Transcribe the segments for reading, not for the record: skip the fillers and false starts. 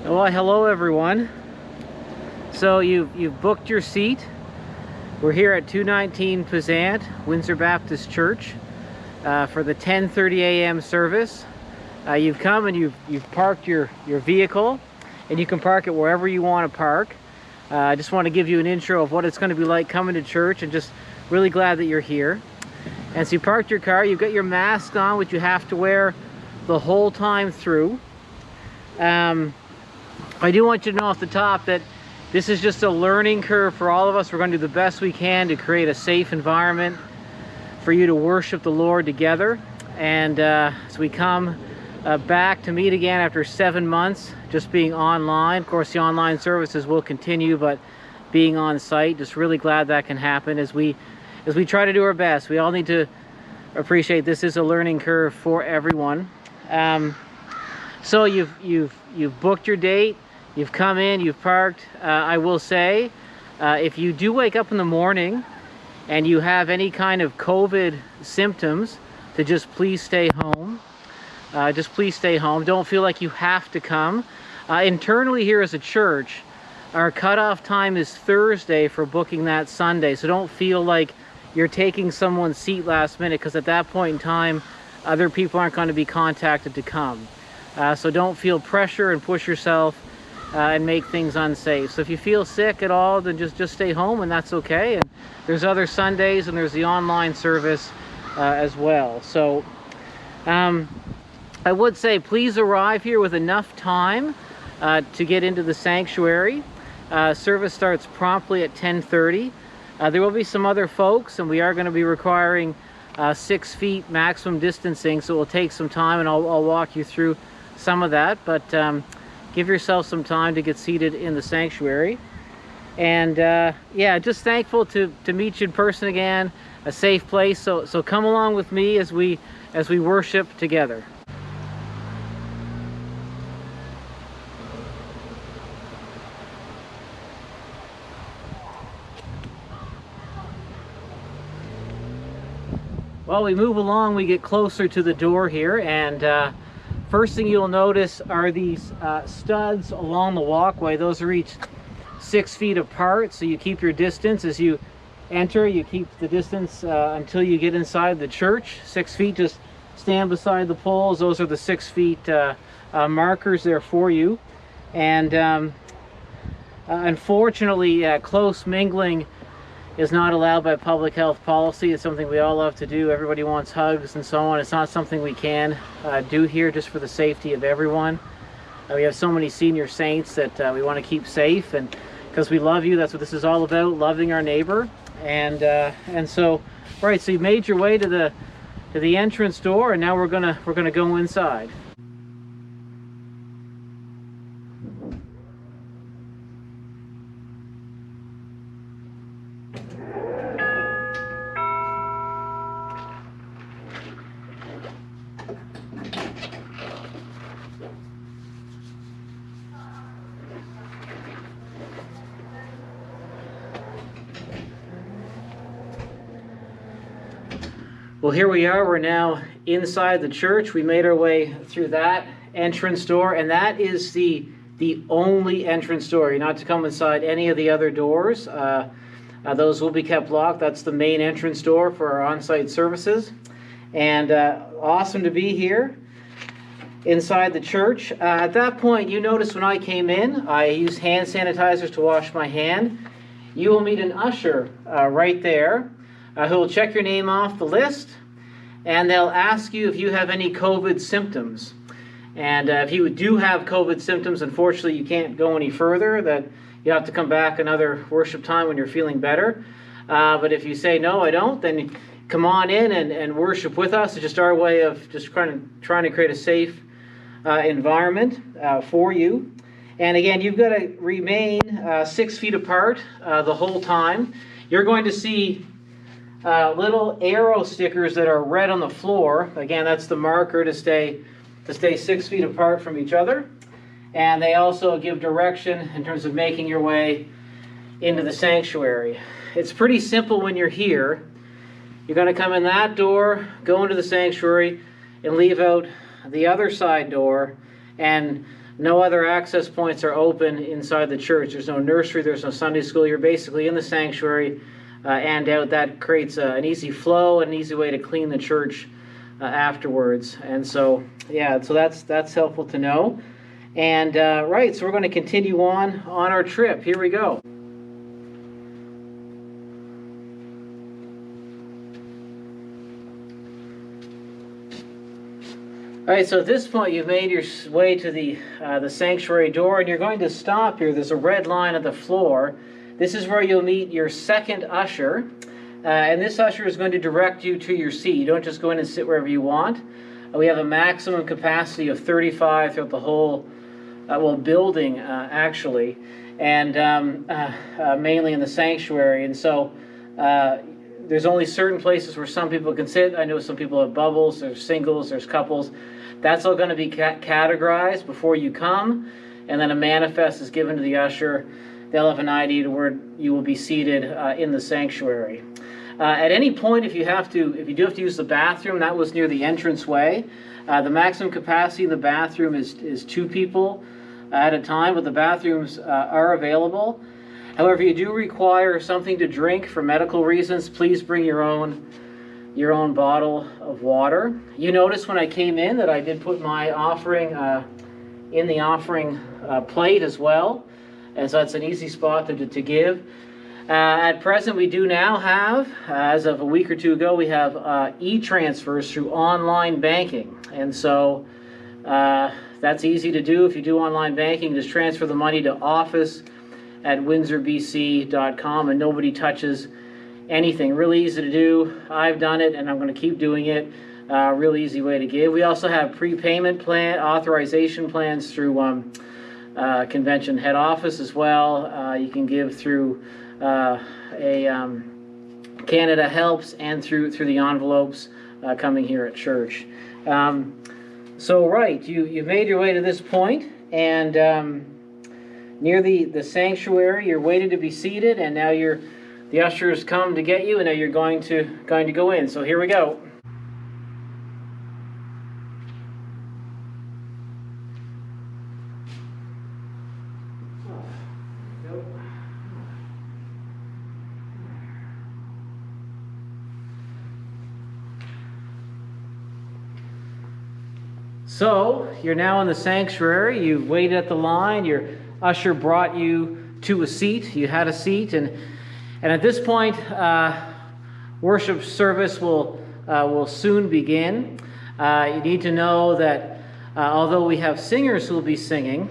Well, hello everyone. So you've booked your seat. We're here at 219 Pezant, Windsor Baptist Church, for the 10:30 a.m. service. You've come and you've parked your vehicle, and you can park it wherever you want to park. I just want to give you an intro of what it's going to be like coming to church, and just really glad that you're here. And so you parked your car, you've got your mask on, which you have to wear the whole time through. I do want you to know off the top that this is just a learning curve for all of us. We're going to do the best we can to create a safe environment for you to worship the Lord together. And as we come back to meet again after 7 months, just being online. Of course, the online services will continue, but being on site, just really glad that can happen as we try to do our best. We all need to appreciate this is a learning curve for everyone. So you've booked your date. You've come in, you've parked. I will say, if you do wake up in the morning and you have any kind of COVID symptoms, to just please stay home. Just please stay home. Don't feel like you have to come. Internally here as a church, our cutoff time is Thursday for booking that Sunday. So don't feel like you're taking someone's seat last minute, because at that point in time, other people aren't going to be contacted to come. So don't feel pressure and push yourself and make things unsafe. So if you feel sick at all, then just stay home, and that's okay. And there's other Sundays, and there's the online service as well. So I would say please arrive here with enough time to get into the sanctuary. Service starts promptly at 10:30. There will be some other folks, and we are going to be requiring 6 feet maximum distancing, so it will take some time, and I'll walk you through some of that. But give yourself some time to get seated in the sanctuary. And yeah, just thankful to meet you in person again, a safe place. So come along with me as we worship together. While we move along, we get closer to the door here, and first thing you'll notice are these studs along the walkway. Those are each 6 feet apart, so you keep your distance as you enter. You keep the distance until you get inside the church. 6 feet, just stand beside the poles. Those are the 6 feet markers there for you. And unfortunately, close mingling is not allowed by public health policy. It's something we all love to do. Everybody wants hugs and so on. It's not something we can do here, just for the safety of everyone. We have so many senior saints that we want to keep safe, and because we love you. That's what this is all about, loving our neighbor. And so, right, so you made your way to the entrance door, and now we're gonna go inside. Well, here we are. We're now inside the church. We made our way through that entrance door, and that is the only entrance door. You're not to come inside any of the other doors. Those will be kept locked. That's the main entrance door for our on-site services. And awesome to be here inside the church. At that point, you noticed when I came in, I used hand sanitizers to wash my hand. You will meet an usher right there, who will check your name off the list, and they'll ask you if you have any COVID symptoms. And if you do have COVID symptoms, unfortunately you can't go any further. That you have to come back another worship time when you're feeling better. But if you say, no, I don't, then come on in and worship with us. It's just our way of just trying to create a safe environment for you. And again, you've got to remain 6 feet apart the whole time. You're going to see little arrow stickers that are red on the floor. Again, that's the marker to stay 6 feet apart from each other. And they also give direction in terms of making your way into the sanctuary. It's pretty simple when you're here. You're going to come in that door, go into the sanctuary, and leave out the other side door. And No other access points are open inside the church. There's no nursery, there's no Sunday school. You're basically in the sanctuary and out. That creates an easy flow, an easy way to clean the church afterwards. And so, yeah, so that's helpful to know. And right, so we're going to continue on our trip. Here we go. All right, so at this point you've made your way to the sanctuary door, and you're going to stop here. There's a red line at the floor. This is where you'll meet your second usher, and this usher is going to direct you to your seat. You don't just go in and sit wherever you want. We have a maximum capacity of 35 throughout the whole building, actually, and mainly in the sanctuary. And so there's only certain places where some people can sit. I know some people have bubbles, there's singles, there's couples. That's all going to be categorized before you come, and then a manifest is given to the usher. They'll have an ID to where you will be seated in the sanctuary. At any point, if you do have to use the bathroom, that was near the entranceway. The maximum capacity in the bathroom is 2 people at a time, but the bathrooms are available. However, you do require something to drink for medical reasons. Please bring your own bottle of water. You notice when I came in that I did put my offering in the offering plate as well, and so it's an easy spot to give. At present, we do now have, as of a week or two ago, we have e-transfers through online banking, and so that's easy to do. If you do online banking, just transfer the money to office@windsorbc.com, and nobody touches anything. Really easy to do. I've done it, and I'm going to keep doing it. Really easy way to give. We also have prepayment plan authorization plans through convention head office as well. You can give through Canada Helps and through the envelopes coming here at church. So right, you've made your way to this point, and near the sanctuary, you're waiting to be seated, and now the ushers come to get you, and now you're going to go in. So here we go. So you're now in the sanctuary. You've waited at the line. Your usher brought you to a seat. You had a seat, and at this point, worship service will soon begin. You need to know that although we have singers who will be singing,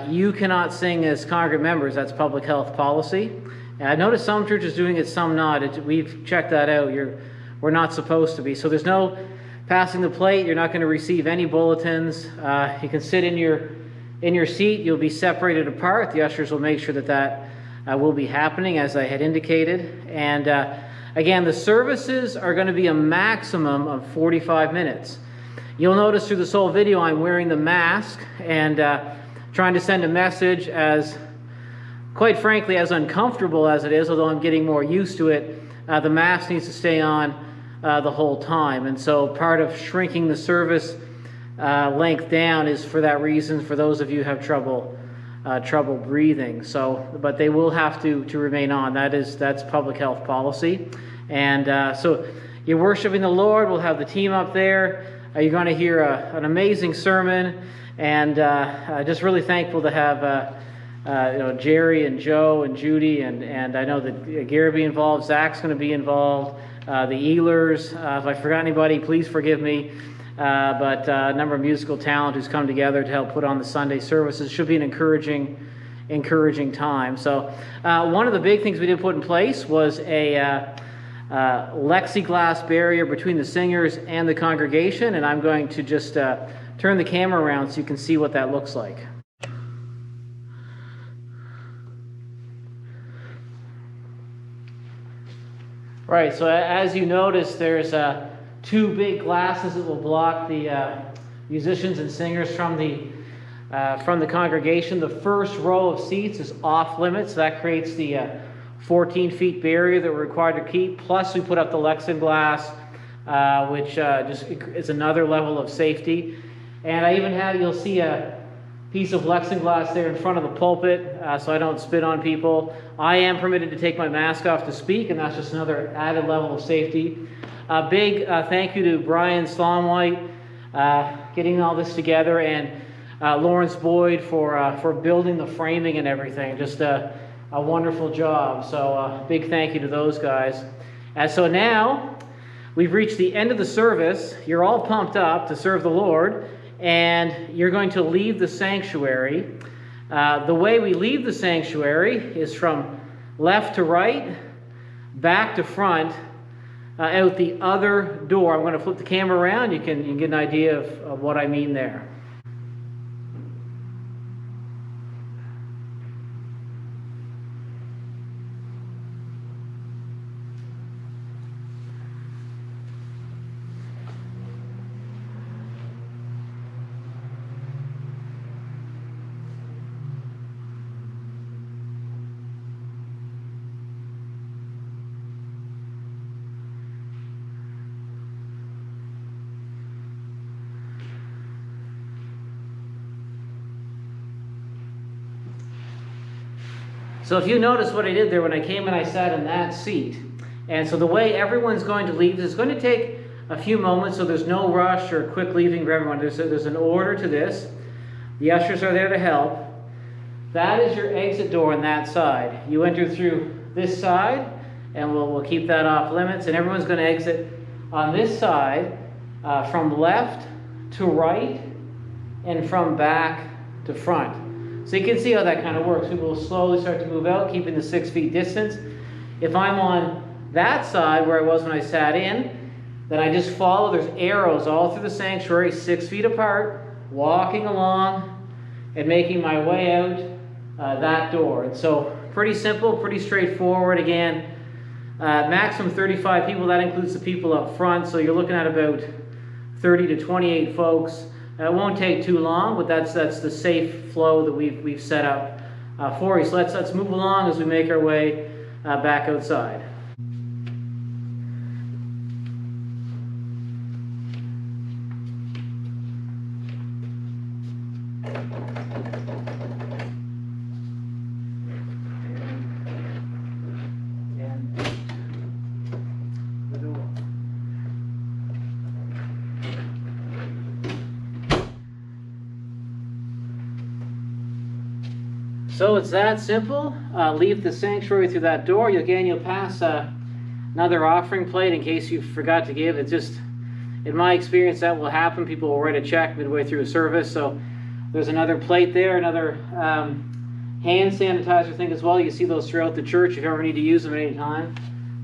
you cannot sing as congregant members. That's public health policy. And I noticed some churches doing it, some not. We've checked that out. We're not supposed to be. So there's no passing the plate. You're not going to receive any bulletins. You can sit in your seat. You'll be separated apart. The ushers will make sure that will be happening, as I had indicated. And again, the services are going to be a maximum of 45 minutes. You'll notice through this whole video I'm wearing the mask and trying to send a message, as quite frankly, as uncomfortable as it is, although I'm getting more used to it. The mask needs to stay on the whole time, and so part of shrinking the service length down is for that reason, for those of you who have trouble breathing. So, but they will have to remain on. That's public health policy. And so you're worshiping the Lord. We'll have the team up there. You're going to hear an amazing sermon, and just really thankful to have Jerry and Joe and Judy, and I know that Gary will be involved. Zach's going to be involved. The Ehlers. If I forgot anybody, please forgive me. But a number of musical talent who's come together to help put on the Sunday services. Should be an encouraging time. So one of the big things we did put in place was a plexiglass barrier between the singers and the congregation, and I'm going to just turn the camera around so you can see what that looks like. Right, so as you notice, there's 2 big glasses that will block the musicians and singers from the congregation. The first row of seats is off limits. That creates the 14-feet barrier that we're required to keep. Plus, we put up the plexiglass, which just is another level of safety. And I even have, you'll see a piece of plexiglass there in front of the pulpit so I don't spit on people. I am permitted to take my mask off to speak, and that's just another added level of safety. A big thank you to Brian Slomwhite getting all this together, and Lawrence Boyd for building the framing and everything. Just a wonderful job. So big thank you to those guys. And so now we've reached the end of the service. You're all pumped up to serve the Lord, and you're going to leave the sanctuary. The way we leave the sanctuary is from left to right, back to front, out the other door. I'm going to flip the camera around. You can get an idea of what I mean there. So if you notice what I did there, when I came in, I sat in that seat. And so the way everyone's going to leave, is going to take a few moments, so there's no rush or quick leaving for everyone. There's an order to this. The ushers are there to help. That is your exit door on that side. You enter through this side, and we'll keep that off limits. And everyone's going to exit on this side from left to right and from back to front. So you can see how that kind of works. People will slowly start to move out, keeping the 6 feet distance. If I'm on that side where I was when I sat in, then I just follow. There's arrows all through the sanctuary, 6 feet apart, walking along and making my way out that door. And so pretty simple, pretty straightforward. Again, maximum 35 people. That includes the people up front. So you're looking at about 30 to 28 folks. It won't take too long, but that's the safe flow that we've set up for you. So let's move along as we make our way back outside. So it's that simple. Leave the sanctuary through that door. You'll pass another offering plate in case you forgot to give. It's just, in my experience, that will happen. People will write a check midway through a service. So there's another plate there, another hand sanitizer thing as well. You see those throughout the church if you ever need to use them at any time.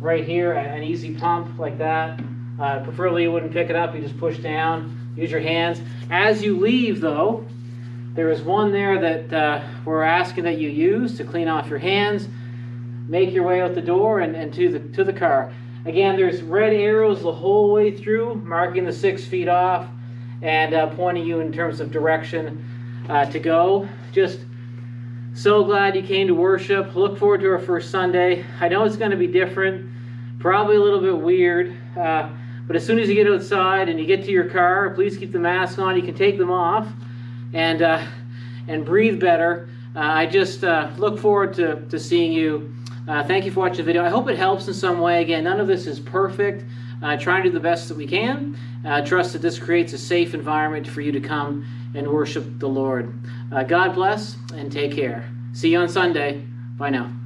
Right here, an easy pump like that. Preferably you wouldn't pick it up. You just push down, use your hands. As you leave, though, there is one there that we're asking that you use to clean off your hands. Make your way out the door and to the car. Again, there's red arrows the whole way through, marking the 6 feet off and pointing you in terms of direction to go. Just so glad you came to worship. Look forward to our first Sunday. I know it's going to be different, probably a little bit weird, but as soon as you get outside and you get to your car, please keep the mask on. You can take them off and breathe better. I just look forward to seeing you. Thank you for watching the video. I hope it helps in some way. Again, none of this is perfect. Try to do the best that we can. Trust that this creates a safe environment for you to come and worship the Lord. God bless and take care. See you on Sunday. Bye now.